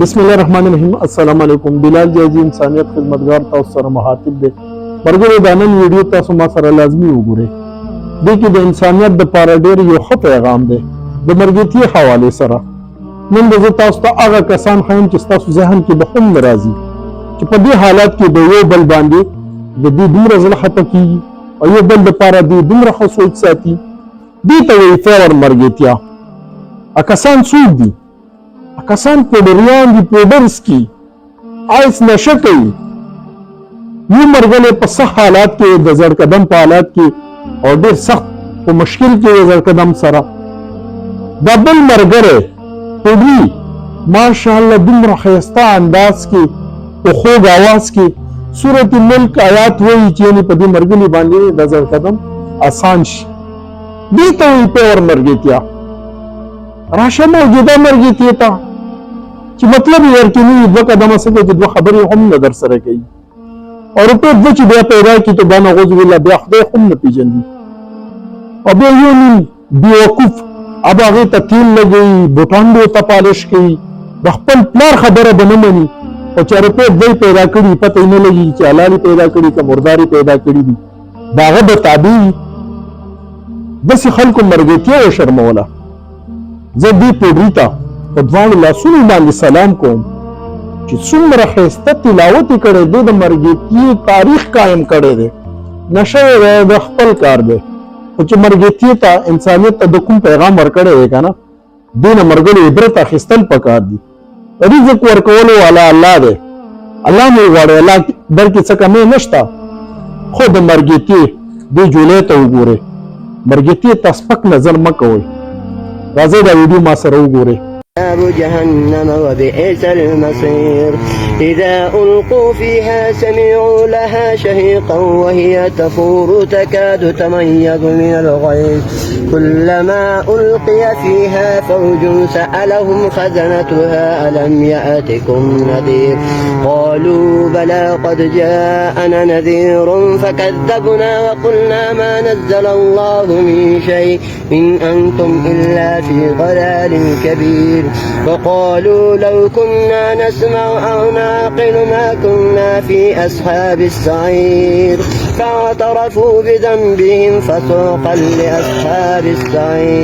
بسم الله الرحمن الرحیم. السلام علیکم. بلال جیجی انسانیت خدمتگار تاسو سره مخاطب دی. مرګرو دا نن ویډیو تاسو ما سره لازمي وګورئ. دې کې د انسانیت د پاره ډېر یو ښه پیغام دی د مرګتي حواله سره. نن زه تاسو ته هغه کسان ښیم چې تاسو ذهن کې به هم ناراضي چې په دې حالات کې د یو بل باندې د دې دومره زړه خفه کیږي او یو بل لپاره دې دومره ښه سوچ ساتي. دې ته وایي فیور مرګتیا. کسان څوک دي؟ کسان پوډریان دي، پوډرز کی آیس نشه کوي. یو مرګله په صح حالات کې د زړ قدم په حالات کې او ډېر سخت په مشکل کې زړ قدم سره دا بل مرګره پوډری ماشاءالله دومره ښایسته انداز کې په خوږ आवाज کې سورۃ الملک آیات وایي چې په دې مرګلي باندې د زړ قدم آسان شي. دې ته وایي پیور مرګتیا. راشه موجوده مرګتیا ته چې مطلب یې ورکوي دوه قدمه څخه چې دوه خبرې هم نه در سره کوي او په دې چې بیا پیدا کی ته دا نعوذ بالله بیا خدای هم نه پیژني او بیا یو نیم بیوقوف اب هغه ته تیل لګوي، بوټانډو ته پالش کوي، د خپل پلار خبره به نه مني او چې روپۍ دوی پیدا کړي پته یې نه لګي چې حلالي پیدا کړي که مرداري پیدا کړي دي د هغه به تابع وي. داسې خلکو مرګتیا وشرموله. زه دې پوډري ته په دواړو لاسونو باندې سلام کوم چې څومره ښایسته تلاوت یې کړی دی، د مرګتي تاریخ قایم کړی دی. نشه یې د خپل کار دی خو چې مرګتي ته انسانیت ته د کوم پیغام ورکړی دی که نه دې نه مرګلو عبرت اخیستل پکار دي. رزق ورکولو والا الله دی. الله مو غواړي، الله بلکې څه کمی نشته. خو د مرګتي دې جولې ته وګورئ. مرګتي ته سپک نظر مه کوئ. راځئ دا ویډیو ما سره وګورئ. نار جهنم وبئس المصير إذا ألقوا فيها سمعوا لها شهيقا وهي تفور تكاد تميز من الغيظ كلما ألقي فيها فوج سألهم خزنتها ألم يأتكم نذير قالوا بلى قد جاءنا نذير فكذبنا وقلنا ما نزل الله من شيء إن أنتم إلا في ضلال كبير وقالوا لو كنا نسمع أو نعقل ما كنا في أصحاب السعير فاعترفوا بذنبهم فسوقا لأصحاب السعير.